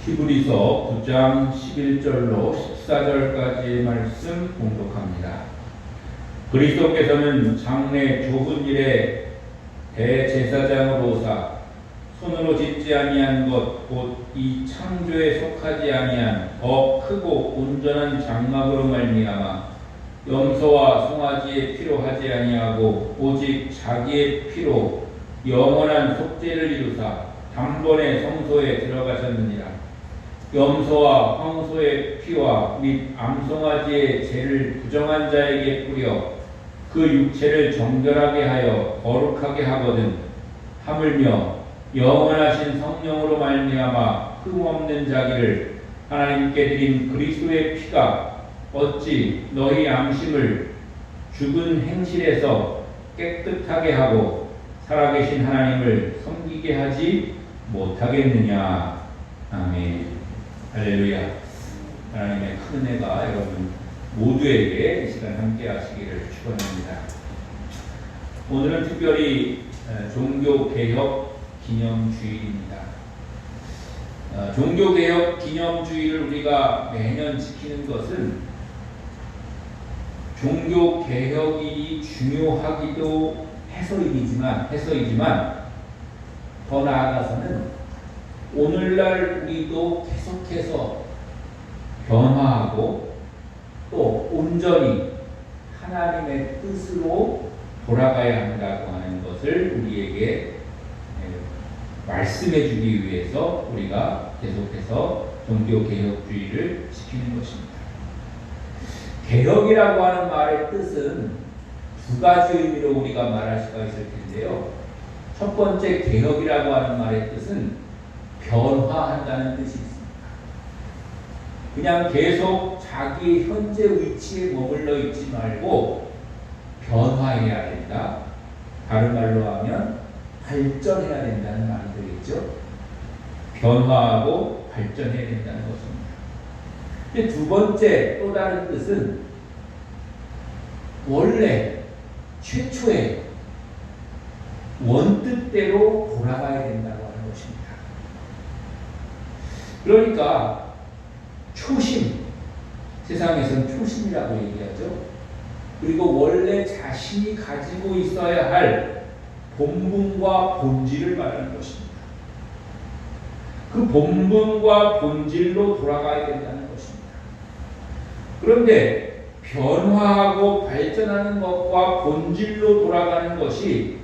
히브리서 9장 11절로 14절까지의 말씀 봉독합니다. 그리스도께서는 장래 좁은 일에 대제사장으로사 손으로 짓지 아니한 것 곧 이 창조에 속하지 아니한 더 크고 온전한 장막으로 말미암아 염소와 송아지의 피로 하지 아니하고 오직 자기의 피로 영원한 속죄를 이루사 단번에 성소에 들어가셨느니라. 염소와 황소의 피와 및 암송아지의 죄를 부정한 자에게 뿌려 그 육체를 정결하게 하여 거룩하게 하거든 하물며 영원하신 성령으로 말미암아 흠없는 자기를 하나님께 드린 그리스도의 피가 어찌 너희 양심을 죽은 행실에서 깨끗하게 하고 살아계신 하나님을 섬기게 하지 못하겠느냐. 아멘. 할렐루야. 하나님의 큰 은혜가 여러분 모두에게 이 시간 함께 하시기를 축원합니다. 오늘은 특별히 종교개혁 기념주일입니다. 종교개혁 기념주일을 우리가 매년 지키는 것은 종교개혁이 중요하기도 해서이지만 더 나아가서는 오늘날 우리도 계속해서 변화하고 또 온전히 하나님의 뜻으로 돌아가야 한다고 하는 것을 우리에게 말씀해 주기 위해서 우리가 계속해서 종교개혁주의를 지키는 것입니다. 개혁이라고 하는 말의 뜻은 두 가지 의미로 우리가 말할 수가 있을 텐데요. 첫 번째 개혁이라고 하는 말의 뜻은 변화한다는 뜻이 있습니다. 그냥 계속 자기 현재 위치에 머물러 있지 말고 변화해야 된다. 다른 말로 하면 발전해야 된다는 말이 되겠죠. 변화하고 발전해야 된다는 것입니다. 근데 두 번째 또 다른 뜻은 원래 최초의 원뜻대로 돌아가야 된다고 하는 것입니다. 그러니까 초심, 세상에서는 초심이라고 얘기하죠. 그리고 원래 자신이 가지고 있어야 할 본분과 본질을 말하는 것입니다. 그 본분과 본질로 돌아가야 된다는 것입니다. 그런데 변화하고 발전하는 것과 본질로 돌아가는 것이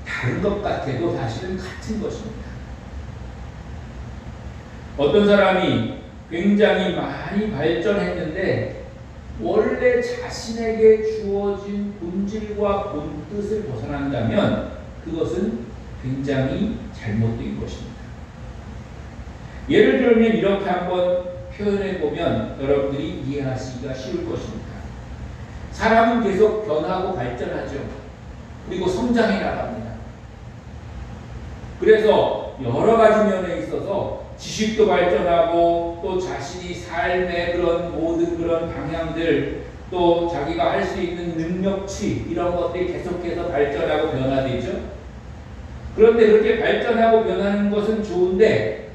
다른 것 같아도 사실은 같은 것입니다. 어떤 사람이 굉장히 많이 발전했는데 원래 자신에게 주어진 본질과 본뜻을 벗어난다면 그것은 굉장히 잘못된 것입니다. 예를 들면 이렇게 한번 표현해 보면 여러분들이 이해하시기가 쉬울 것입니다. 사람은 계속 변하고 발전하죠. 그리고 성장해 나갑니다. 그래서 여러 가지 면에 있어서 지식도 발전하고 또 자신이 삶의 그런 모든 그런 방향들 또 자기가 할 수 있는 능력치 이런 것들이 계속해서 발전하고 변화되죠. 그런데 그렇게 발전하고 변하는 것은 좋은데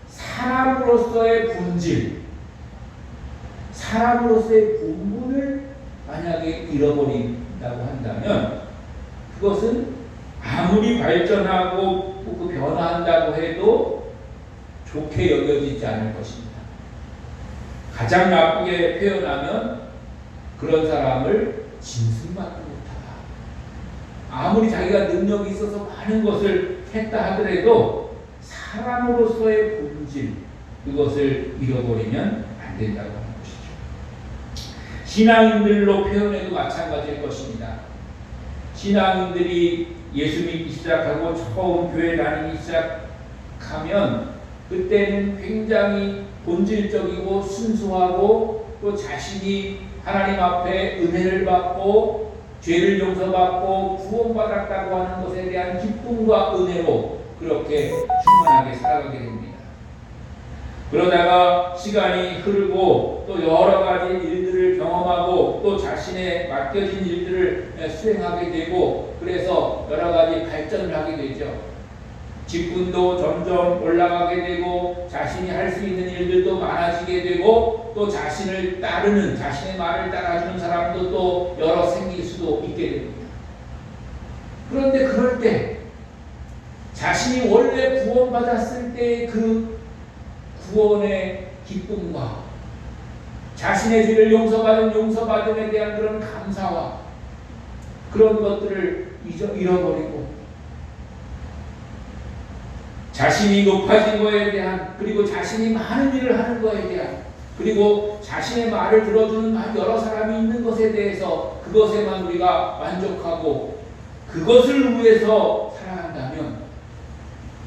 사람으로서의 본질, 사람으로서의 본분을 만약에 잃어버린다고 한다면 그것은 아무리 발전하고 그 변화한다고 해도 좋게 여겨지지 않을 것입니다. 가장 나쁘게 표현하면 그런 사람을 짐승밖에 못하다. 아무리 자기가 능력이 있어서 많은 것을 했다 하더라도 사람으로서의 본질, 그것을 잃어버리면 안 된다고 하는 것이죠. 신앙인들로 표현해도 마찬가지일 것입니다. 신앙인들이 예수 믿기 시작하고 처음 교회 다니기 시작하면 그때는 굉장히 본질적이고 순수하고 또 자신이 하나님 앞에 은혜를 받고 죄를 용서받고 구원받았다고 하는 것에 대한 기쁨과 은혜로 그렇게 충만하게 살아가게 됩니다. 그러다가 시간이 흐르고 또 여러 가지 일들을 경험하고 또 자신의 맡겨진 일들을 수행하게 되고 그래서 여러 가지 발전을 하게 되죠. 직분도 점점 올라가게 되고 자신이 할 수 있는 일들도 많아지게 되고 또 자신을 따르는 자신의 말을 따라주는 사람도 또 여러 생길 수도 있게 됩니다. 그런데 그럴 때 자신이 원래 구원받았을 때의 그 구원의 기쁨과 자신의 죄를 용서받음에 대한 그런 감사와 그런 것들을 잃어버리고 자신이 높아진 거에 대한 그리고 자신이 많은 일을 하는 거에 대한 그리고 자신의 말을 들어주는 여러 사람이 있는 것에 대해서 그것에만 우리가 만족하고 그것을 위해서 살아간다면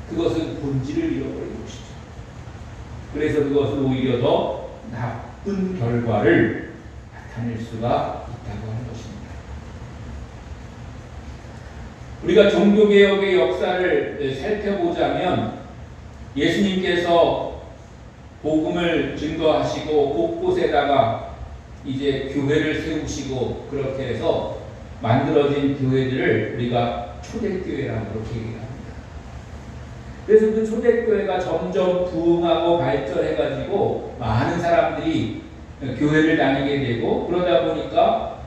그것은 본질을 잃어버린 것이죠. 그래서 그것은 오히려 더 나쁜 결과를 나타낼 수가 있다고 하는 것입니다. 우리가 종교개혁의 역사를 살펴보자면 예수님께서 복음을 증거하시고 곳곳에다가 이제 교회를 세우시고 그렇게 해서 만들어진 교회들을 우리가 초대교회라고 그렇게 얘기합니다. 그래서 그 초대교회가 점점 부흥하고 발전해가지고 많은 사람들이 교회를 다니게 되고 그러다 보니까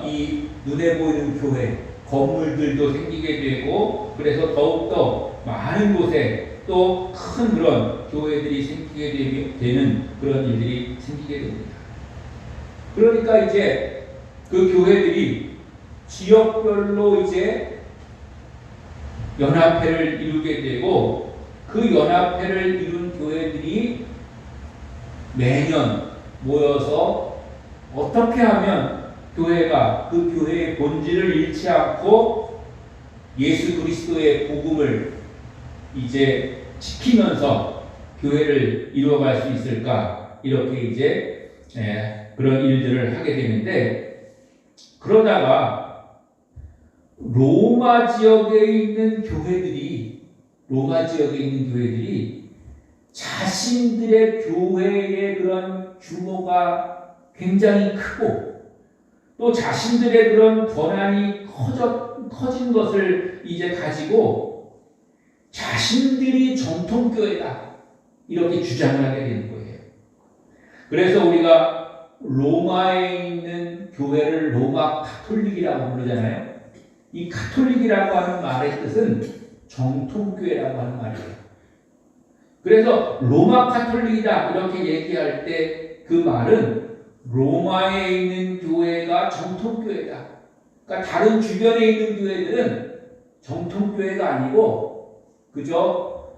이 눈에 보이는 교회 건물들도 생기게 되고 그래서 더욱더 많은 곳에 또 큰 그런 교회들이 생기게 되는 그런 일들이 생기게 됩니다. 그러니까 이제 그 교회들이 지역별로 이제 연합회를 이루게 되고 그 연합회를 이룬 교회들이 매년 모여서 어떻게 하면 교회가 그 교회의 본질을 잃지 않고 예수 그리스도의 복음을 이제 지키면서 교회를 이루어갈 수 있을까 이렇게 이제 그런 일들을 하게 되는데 그러다가 로마 지역에 있는 교회들이 자신들의 교회의 그런 규모가 굉장히 크고 또 자신들의 그런 권한이 커진 것을 이제 가지고 자신들이 정통교회다 이렇게 주장을 하게 되는 거예요. 그래서 우리가 로마에 있는 교회를 로마 가톨릭이라고 부르잖아요. 이 가톨릭이라고 하는 말의 뜻은 정통교회라고 하는 말이에요. 그래서 로마 가톨릭이다 이렇게 얘기할 때 그 말은 로마에 있는 교회가 정통교회다. 그러니까 다른 주변에 있는 교회들은 정통교회가 아니고 그저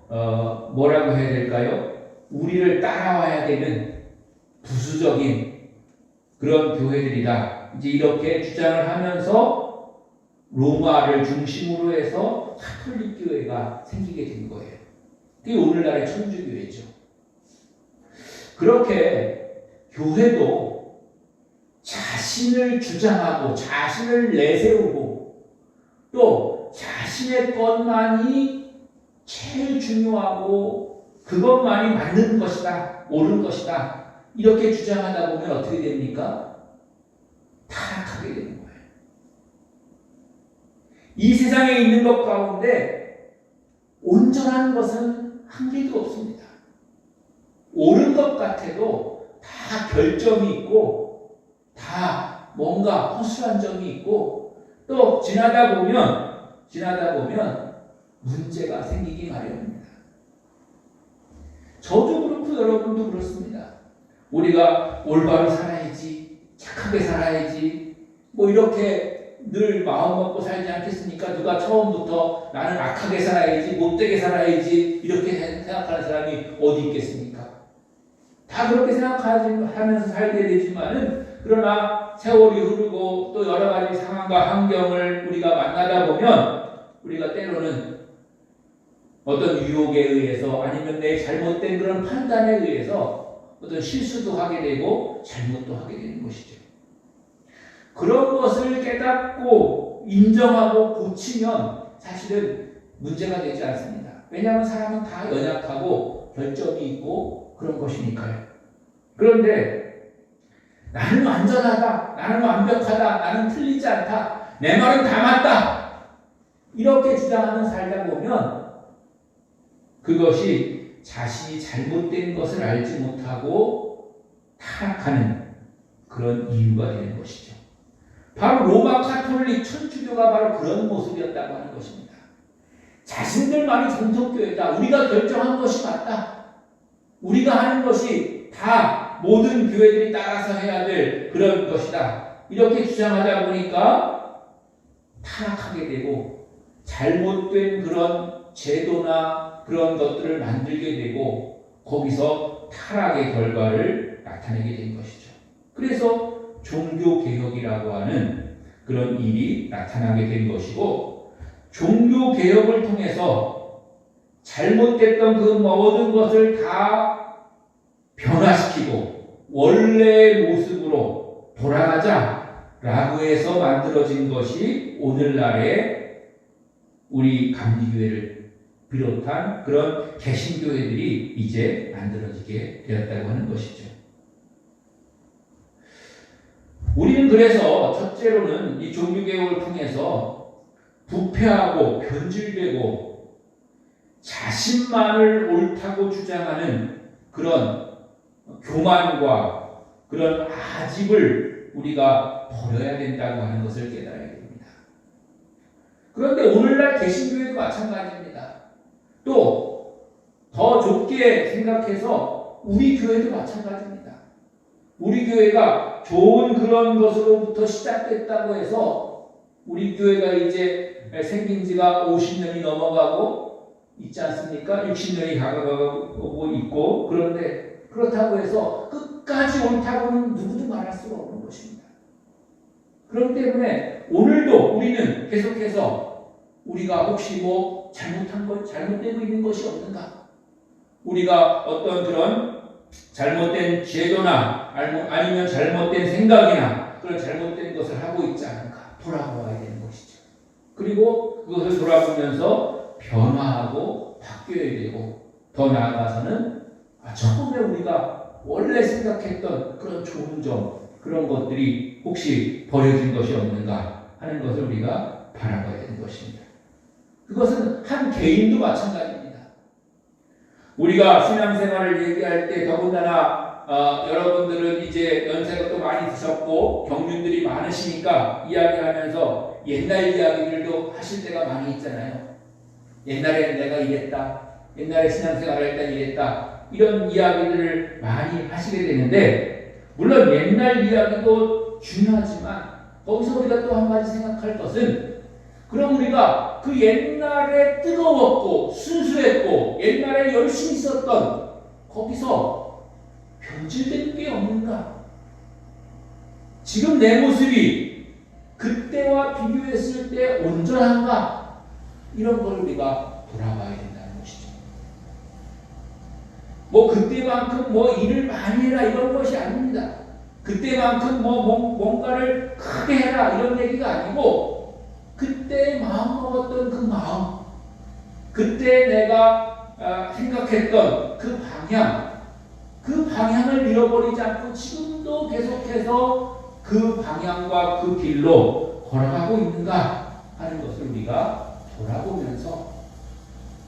뭐라고 해야 될까요? 우리를 따라와야 되는 부수적인 그런 교회들이다. 이제 이렇게 주장을 하면서 로마를 중심으로 해서 가톨릭 교회가 생기게 된 거예요. 그게 오늘날의 천주교회죠. 그렇게 교회도 자신을 주장하고 자신을 내세우고 또 자신의 것만이 제일 중요하고 그것만이 맞는 것이다, 옳은 것이다 이렇게 주장하다 보면 어떻게 됩니까? 타락하게 되는 거예요. 이 세상에 있는 것 가운데 온전한 것은 한 개도 없습니다. 옳은 것 같아도 다 결점이 있고 다 뭔가 허술한 점이 있고 또 지나다 보면 문제가 생기기 마련입니다. 저도 그렇고 여러분도 그렇습니다. 우리가 올바로 살아야지, 착하게 살아야지 뭐 이렇게 늘 마음 먹고 살지 않겠습니까? 누가 처음부터 나는 악하게 살아야지, 못되게 살아야지 이렇게 생각하는 사람이 어디 있겠습니까? 다 그렇게 생각하면서 살게 되지만은 그러나 세월이 흐르고 또 여러 가지 상황과 환경을 우리가 만나다 보면 우리가 때로는 어떤 유혹에 의해서 아니면 내 잘못된 그런 판단에 의해서 어떤 실수도 하게 되고 잘못도 하게 되는 것이죠. 그런 것을 깨닫고 인정하고 고치면 사실은 문제가 되지 않습니다. 왜냐하면 사람은 다 연약하고 결점이 있고 그런 것이니까요. 그런데 나는 완전하다, 나는 완벽하다, 나는 틀리지 않다, 내 말은 다 맞다 이렇게 주장하며 살다 보면 그것이 자신이 잘못된 것을 알지 못하고 타락하는 그런 이유가 되는 것이죠. 바로 로마 가톨릭 천주교가 바로 그런 모습이었다고 하는 것입니다. 자신들만이 정통교회다. 우리가 결정한 것이 맞다. 우리가 하는 것이 다 모든 교회들이 따라서 해야 될 그런 것이다. 이렇게 주장하다 보니까 타락하게 되고 잘못된 그런 제도나 그런 것들을 만들게 되고 거기서 타락의 결과를 나타내게 된 것이죠. 그래서 종교개혁이라고 하는 그런 일이 나타나게 된 것이고, 종교개혁을 통해서 잘못됐던 그 모든 것을 다 변화시키고 원래의 모습으로 돌아가자라고 해서 만들어진 것이 오늘날의 우리 감리교회를 비롯한 그런 개신교회들이 이제 만들어지게 되었다고 하는 것이죠. 우리는 그래서 첫째로는 이 종교개혁을 통해서 부패하고 변질되고 자신만을 옳다고 주장하는 그런 교만과 그런 아집을 우리가 버려야 된다고 하는 것을 깨달아야 됩니다. 그런데 오늘날 개신교회도 마찬가지입니다. 또 더 좁게 생각해서 우리 교회도 마찬가지입니다. 우리 교회가 좋은 그런 것으로부터 시작됐다고 해서 우리 교회가 이제 생긴 지가 50년이 넘어가고 있지 않습니까? 60년이 가고 있고, 그런데 그렇다고 해서 끝까지 옳다고는 누구도 말할 수가 없는 것입니다. 그렇기 때문에 오늘도 우리는 계속해서 우리가 혹시 뭐 잘못되고 있는 것이 없는가? 우리가 어떤 그런 잘못된 제도나 아니면 잘못된 생각이나 그런 잘못된 것을 하고 있지 않은가 돌아보아야 되는 것이죠. 그리고 그것을 돌아보면서 변화하고 바뀌어야 되고, 더 나아가서는 처음에 우리가 원래 생각했던 그런 좋은 점, 그런 것들이 혹시 버려진 것이 없는가 하는 것을 우리가 바라봐야 되는 것입니다. 그것은 한 개인도 마찬가지입니다. 우리가 신앙생활을 얘기할 때 더군다나 여러분들은 이제 연세가 또 많이 드셨고 경륜들이 많으시니까 이야기하면서 옛날 이야기들도 하실 때가 많이 있잖아요. 옛날에 내가 이랬다, 옛날에 신앙생활을 할 때 이랬다, 이런 이야기들을 많이 하시게 되는데, 물론 옛날 이야기도 중요하지만 거기서 우리가 또 한 가지 생각할 것은, 그럼 우리가 그 옛날에 뜨거웠고 순수했고 옛날에 열심히 있었던 거기서 변질된 게 없는가? 지금 내 모습이 그때와 비교했을 때 온전한가? 이런 걸 우리가 돌아봐야 된다는 것이죠. 뭐 그때만큼 뭐 일을 많이 해라 이런 것이 아닙니다. 그때만큼 뭔가를 크게 해라 이런 얘기가 아니고, 그때 마음 먹었던 그 마음, 그때 내가 생각했던 그 방향을 잃어버리지 않고 지금도 계속해서 그 방향과 그 길로 걸어가고 있는가 하는 것을 우리가 돌아보면서,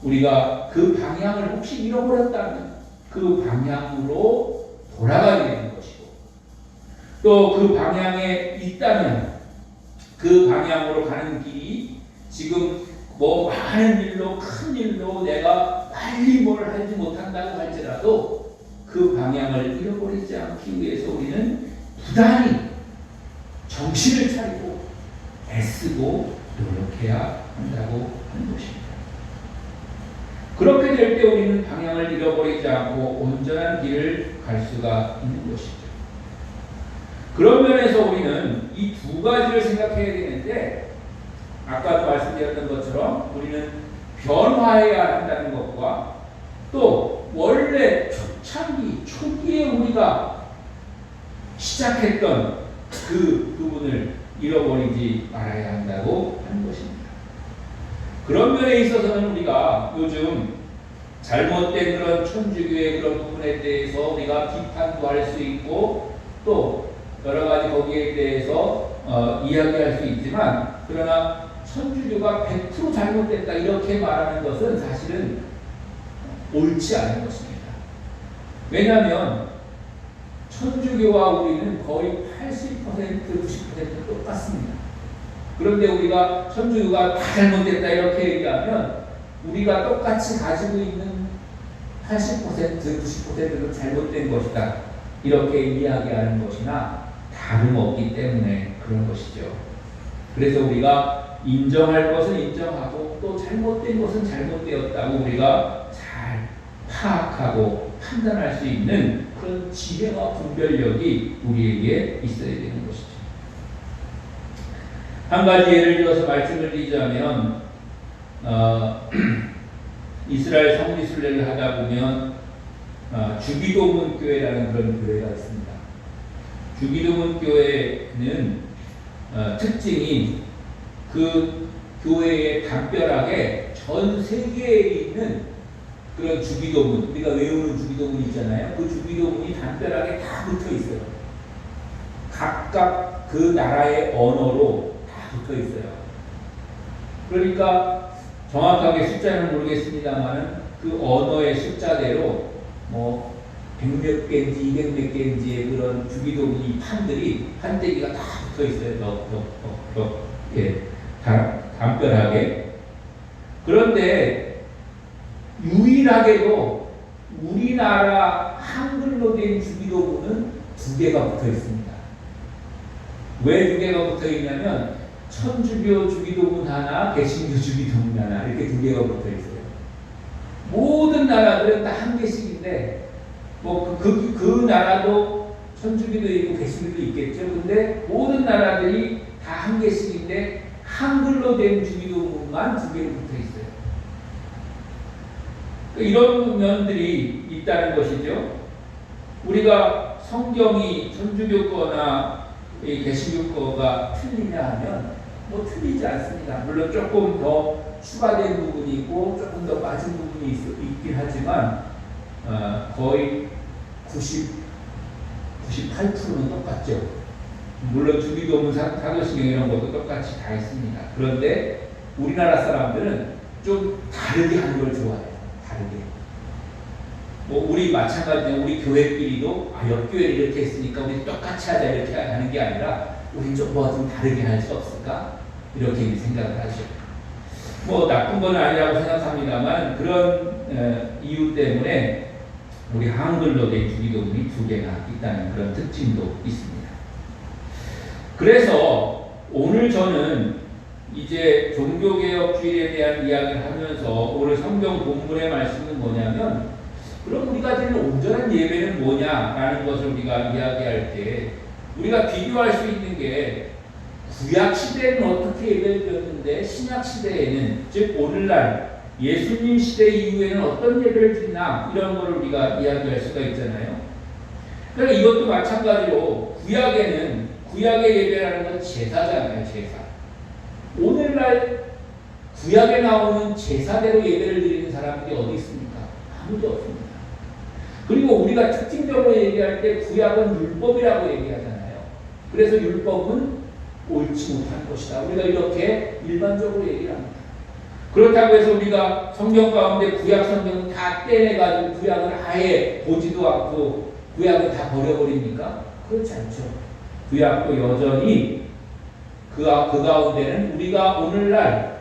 우리가 그 방향을 혹시 잃어버렸다면 그 방향으로 돌아가야 되는 것이고, 또 그 방향에 있다면 그 방향으로 가는 길이 지금 뭐 많은 일로, 큰 일로 내가 빨리 뭘 하지 못한다고 할지라도 그 방향을 잃어버리지 않기 위해서 우리는 부단히 정신을 차리고 애쓰고 노력해야 한다고 하는 것입니다. 그렇게 될 때 우리는 방향을 잃어버리지 않고 온전한 길을 갈 수가 있는 것이죠. 그런 면에서 우리는 이 두 가지를 생각해야 되는데, 아까도 말씀드렸던 것처럼 우리는 변화해야 한다는 것과 또 원래 초기에 우리가 시작했던 그 부분을 잃어버리지 말아야 한다고 하는 것입니다. 그런 면에 있어서는 우리가 요즘 잘못된 그런 천주교의 그런 부분에 대해서 우리가 비판도 할 수 있고 또 여러 가지 거기에 대해서 이야기할 수 있지만, 그러나 천주교가 100% 잘못됐다 이렇게 말하는 것은 사실은 옳지 않은 것입니다. 왜냐하면 천주교와 우리는 거의 80%, 90% 똑같습니다. 그런데 우리가 천주교가 다 잘못됐다 이렇게 얘기하면 우리가 똑같이 가지고 있는 80%, 90%도 잘못된 것이다 이렇게 이야기하는 것이나 다름없기 때문에 그런 것이죠. 그래서 우리가 인정할 것은 인정하고 또 잘못된 것은 잘못되었다고 우리가 잘 파악하고 판단할 수 있는 그런 지혜와 분별력이 우리에게 있어야 되는 것이죠. 한 가지 예를 들어서 말씀을 드리자면 이스라엘 성지순례를 하다 보면 주기도문 교회라는 그런 교회가 있습니다. 주기도문 교회는 특징이 그 교회의 담벼락에 전 세계에 있는 그런 주기도문, 우리가 외우는 주기도문이 있잖아요. 그 주기도문이 담벼락에 다 붙어 있어요. 각각 그 나라의 언어로 다 붙어 있어요. 그러니까 정확하게 숫자는 모르겠습니다만은 그 언어의 숫자대로 뭐 100몇 개인지 200몇 개인지의 그런 주기도문이 판들이 판때기가 다 붙어 있어요. 이렇게 담벼락에. 그런데 유일하게도 우리나라 한글로 된 주기도문은 2개가 붙어 있습니다. 왜 2개가 붙어 있냐면 천주교 주기도문 하나, 개신교 주기도문 하나 이렇게 2개가 붙어 있어요. 모든 나라들은 다 1개씩인데 뭐 그 나라도 천주교도 있고 개신교도 있겠죠. 근데 모든 나라들이 다 1개씩인데 한글로 된 주기도문만 2개로 붙어 있어요. 이런 면들이 있다는 것이죠. 우리가 성경이 천주교 거나 개신교 거가 틀리냐 하면 뭐 틀리지 않습니다. 물론 조금 더 추가된 부분이 있고 조금 더 빠진 부분이 있긴 하지만 거의 98%는 똑같죠. 물론 주기도문, 사도신경 이런 것도 똑같이 다 있습니다. 그런데 우리나라 사람들은 좀 다르게 하는 걸 좋아해요. 다르게. 뭐 우리 마찬가지로 우리 교회끼리도 옆 교회를 이렇게 했으니까 우리 똑같이 하자 이렇게 하는 게 아니라 우리 좀 뭐 좀 다르게 할 수 없을까? 이렇게 생각을 하죠. 뭐 나쁜 건 아니라고 생각합니다만 그런 이유 때문에 우리 한글로 된 주기도문이 2개나 있다는 그런 특징도 있습니다. 그래서 오늘 저는 이제 종교개혁주의에 대한 이야기를 하면서 오늘 성경 본문의 말씀은 뭐냐면 그럼 우리가 드리는 온전한 예배는 뭐냐라는 것을 우리가 이야기할 때 우리가 비교할 수 있는 게 구약 시대에는 어떻게 예배를 드렸는데 신약 시대에는 즉 오늘날 예수님 시대 이후에는 어떤 예배를 드리나 이런 걸 우리가 이야기할 수가 있잖아요. 그러니까 이것도 마찬가지로 구약의 예배라는 건 제사잖아요. 제사. 오늘날 구약에 나오는 제사대로 예배를 드리는 사람들이 어디 있습니까? 아무도 없습니다. 그리고 우리가 특징적으로 얘기할 때 구약은 율법이라고 얘기하잖아요. 그래서 율법은 옳지 못한 것이다. 우리가 이렇게 일반적으로 얘기를 합니다. 그렇다고 해서 우리가 성경 가운데 구약 성경을 다 떼내가지고 구약을 아예 보지도 않고 구약을 다 버려버립니까? 그렇지 않죠. 구약도 여전히 그 가운데는 우리가 오늘날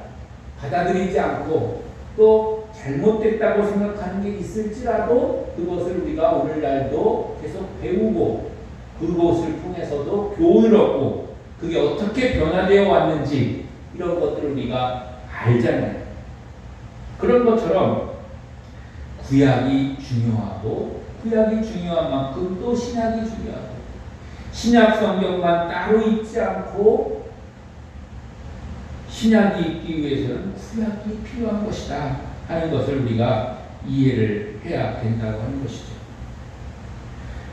받아들이지 않고 또 잘못됐다고 생각하는 게 있을지라도 그것을 우리가 오늘날도 계속 배우고 그것을 통해서도 교훈을 얻고 그게 어떻게 변화되어 왔는지 이런 것들을 우리가 알잖아요. 그런 것처럼 구약이 중요하고 구약이 중요한 만큼 또 신약이 중요하고 신약 성경만 따로 있지 않고 신약이 있기 위해서는 구약이 필요한 것이다 하는 것을 우리가 이해를 해야 된다고 하는 것이죠.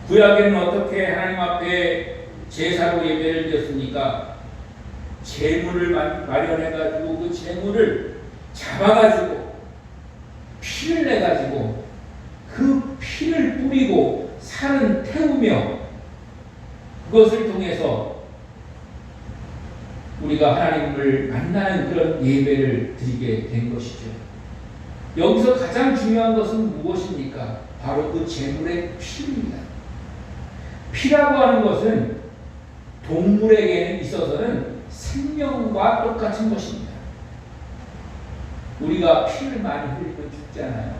구약에는 어떻게 하나님 앞에 제사로 예배를 드렸습니까? 제물을 마련해가지고 그 제물을 잡아가지고 피를 내가지고 그 피를 뿌리고 살은 태우며 그것을 통해서 우리가 하나님을 만나는 그런 예배를 드리게 된 것이죠. 여기서 가장 중요한 것은 무엇입니까? 바로 그 제물의 피입니다. 피라고 하는 것은 동물에게 있어서는 생명과 똑같은 것입니다. 우리가 피를 많이 흘리면 죽잖아요.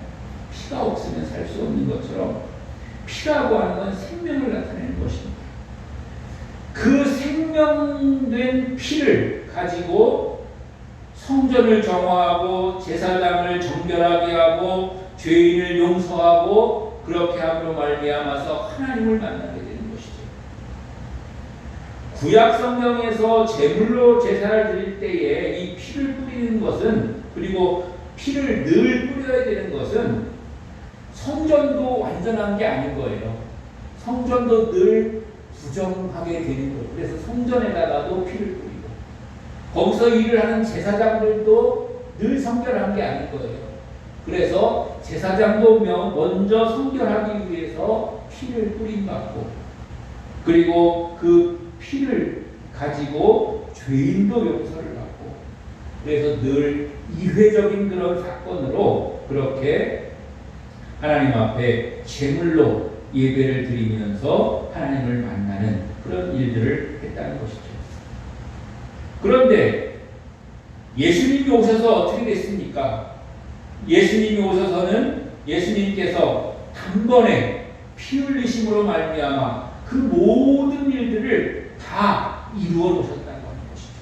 피가 없으면 살 수 없는 것처럼 피라고 하는 건 생명을 나타내는 것입니다. 그 생명된 피를 가지고 성전을 정화하고 제사장을 정결하게 하고 죄인을 용서하고 그렇게 함으로 말미암아서 하나님을 만나게 되는 것이죠. 구약 성경에서 제물로 제사를 드릴 때에 이 피를 뿌리는 것은, 그리고 피를 늘 뿌려야 되는 것은 성전도 완전한 게 아닌 거예요. 성전도 늘 부정하게 되는 거예요. 그래서 성전에다가도 피를 뿌리고, 거기서 일을 하는 제사장들도 늘 성결한 게 아닌 거예요. 그래서 제사장도 먼저 성결하기 위해서 피를 뿌림받고, 그리고 그 피를 가지고 죄인도 용서를 받고, 그래서 늘 이회적인 그런 사건으로 그렇게 하나님 앞에 제물로 예배를 드리면서 하나님을 만나는 그런 일들을 했다는 것이죠. 그런데 예수님이 오셔서 어떻게 됐습니까? 예수님이 오셔서는 예수님께서 단번에 피 흘리심으로 말미암아 그 모든 일들을 다 이루어 놓으셨다는 것이죠.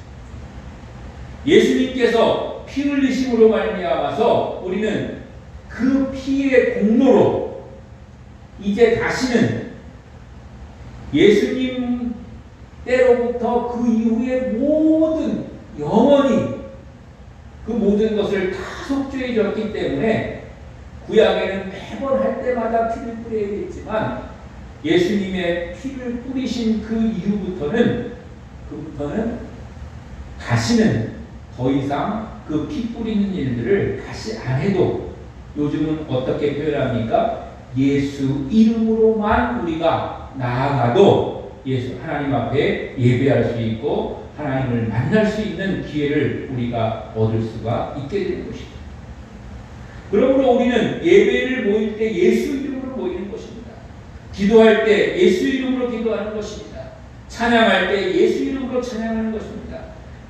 예수님께서 피 흘리심으로 말미암아서 우리는 그 피의 공로로 이제 다시는 예수님 때로부터 그 이후에 모든 영원히 그 모든 것을 다 속죄해졌기 때문에 구약에는 매번 할 때마다 피를 뿌려야겠지만 예수님의 피를 뿌리신 그 이후부터는 다시는 더 이상 그 피 뿌리는 일들을 다시 안 해도, 요즘은 어떻게 표현합니까? 예수 이름으로만 우리가 나아가도 예수 하나님 앞에 예배할 수 있고 하나님을 만날 수 있는 기회를 우리가 얻을 수가 있게 되는 것이죠. 그러므로 우리는 예배를 모일 때 예수 이름으로 모이는 것입니다. 기도할 때 예수 이름으로 기도하는 것입니다. 찬양할 때 예수 이름으로 찬양하는 것입니다.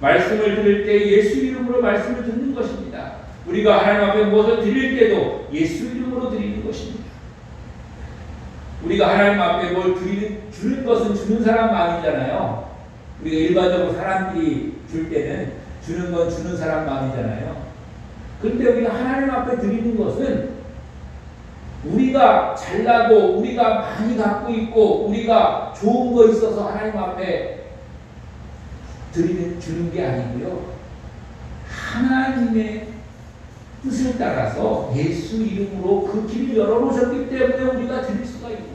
말씀을 들을 때 예수 이름으로 말씀을 듣는 것입니다. 우리가 하나님 앞에 무엇을 드릴 때도 예수 이름으로 드리는 것입니다. 우리가 하나님 앞에 뭘 주는 것은 주는 사람 마음이잖아요. 우리가 일반적으로 사람들이 줄 때는 주는 건 주는 사람 마음이잖아요. 그런데 우리가 하나님 앞에 드리는 것은 우리가 잘나고 우리가 많이 갖고 있고 우리가 좋은 거 있어서 하나님 앞에 주는 게 아니고요. 하나님의 뜻을 따라서 예수 이름으로 그 길을 열어놓으셨기 때문에 우리가 드릴 수가 있는 거예요.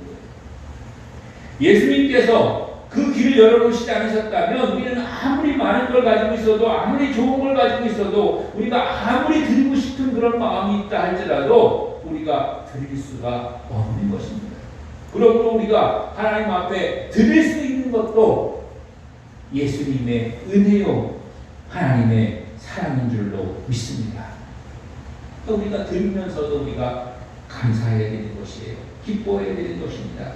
예수님께서 그 길을 열어놓으시지 않으셨다면 우리는 아무리 많은 걸 가지고 있어도, 아무리 좋은 걸 가지고 있어도, 우리가 아무리 드리고 싶은 그런 마음이 있다 할지라도 우리가 드릴 수가 없는 것입니다. 그러므로 우리가 하나님 앞에 드릴 수 있는 것도 예수님의 은혜요 하나님의 사랑인 줄로 믿습니다. 우리가 드리면서도 우리가 감사해야 되는 것이에요. 기뻐해야 되는 것입니다.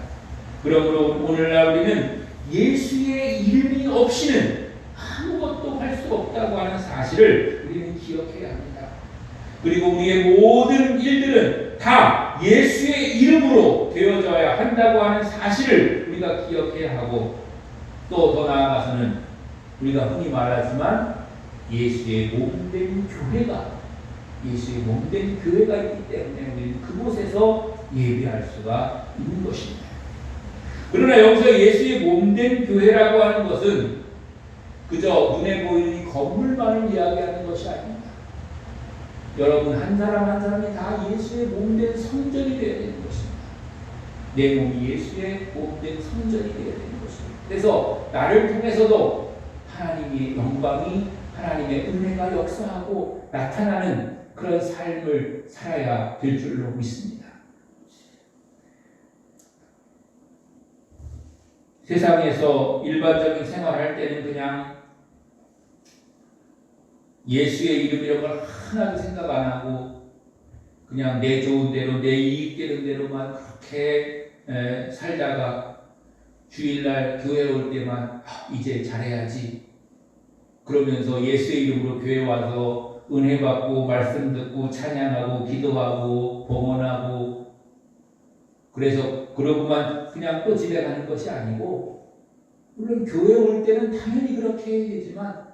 그러므로 오늘날 우리는 예수의 이름이 없이는 아무것도 할 수 없다고 하는 사실을 우리는 기억해야 합니다. 그리고 우리의 모든 일들은 다 예수의 이름으로 되어져야 한다고 하는 사실을 우리가 기억해야 하고, 또 더 나아가서는 우리가 흔히 말하지만 예수의 몸된 교회가 있기 때문에 우리는 그곳에서 예배할 수가 있는 것입니다. 그러나 여기서 예수의 몸된 교회라고 하는 것은 그저 눈에 보이는 건물만을 이야기하는 것이 아닙니다. 여러분 한 사람 한 사람이 다 예수의 몸된 성전이 되어야 되는 것입니다. 내 몸이 예수의 몸된 성전이 되어야 되는 것입니다. 그래서 나를 통해서도 하나님의 영광이, 하나님의 은혜가 역사하고 나타나는 그런 삶을 살아야 될 줄로 믿습니다. 세상에서 일반적인 생활할 때는 그냥 예수의 이름이라는 걸 하나도 생각 안 하고 그냥 내 좋은 대로 내 이익 되는 대로만 그렇게 살다가 주일날 교회 올 때만 이제 잘해야지 그러면서 예수의 이름으로 교회 와서 은혜 받고 말씀 듣고 찬양하고 기도하고 봉헌하고 그래서 그러고만 그냥 또 집에 가는 것이 아니고 물론 교회 올 때는 당연히 그렇게 해야 되지만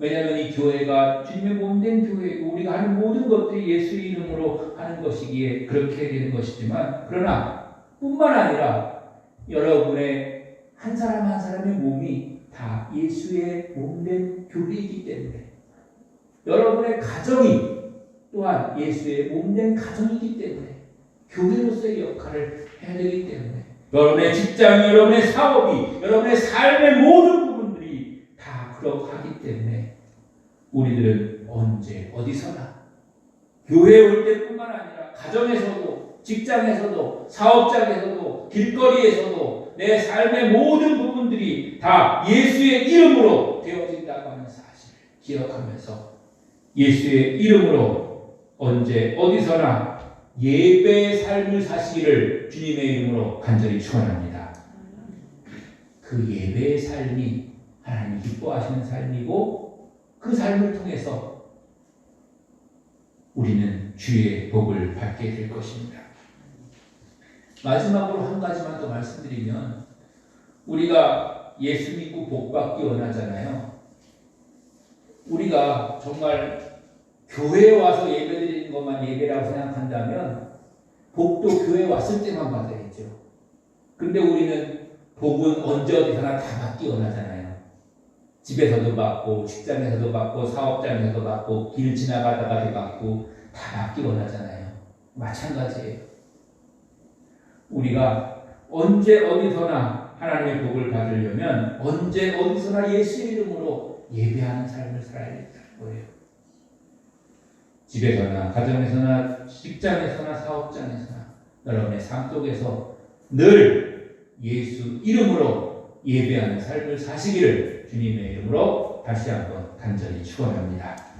왜냐하면 이 교회가 주님의 몸된 교회고 우리가 하는 모든 것들이 예수의 이름으로 하는 것이기에 그렇게 해야 되는 것이지만 그러나 뿐만 아니라 여러분의 한 사람 한 사람의 몸이 다 예수의 몸된 교회이기 때문에 여러분의 가정이 또한 예수의 몸된 가정이기 때문에 교회로서의 역할을 해야 되기 때문에 여러분의 직장, 여러분의 사업이, 여러분의 삶의 모든 부분들이 다 그러하기 때문에 우리들은 언제 어디서나 교회에 올 때뿐만 아니라 가정에서도 직장에서도 사업장에서도 길거리에서도 내 삶의 모든 부분들이 다 예수의 이름으로 되어진다고 하는 사실을 기억하면서 예수의 이름으로 언제 어디서나 예배의 삶을 사시기를 주님의 이름으로 간절히 축원합니다. 그 예배의 삶이 하나님 기뻐하시는 삶이고 그 삶을 통해서 우리는 주의 복을 받게 될 것입니다. 마지막으로 한 가지만 더 말씀드리면 우리가 예수 믿고 복 받기 원하잖아요. 우리가 정말 교회에 와서 예배드리는 것만 예배라고 생각한다면 복도 교회에 왔을 때만 받아야죠. 근데 우리는 복은 언제 어디서나 다 받기 원하잖아요. 집에서도 받고 직장에서도 받고 사업장에서도 받고 길 지나가다가도 받고 다 받기 원하잖아요. 마찬가지예요. 우리가 언제 어디서나 하나님의 복을 받으려면 언제 어디서나 예수의 이름으로 예배하는 삶을 살아야 된다는 거예요. 집에서나 가정에서나 직장에서나 사업장에서나 여러분의 삶 속에서 늘 예수 이름으로 예배하는 삶을 사시기를 주님의 이름으로 다시 한번 간절히 축원합니다.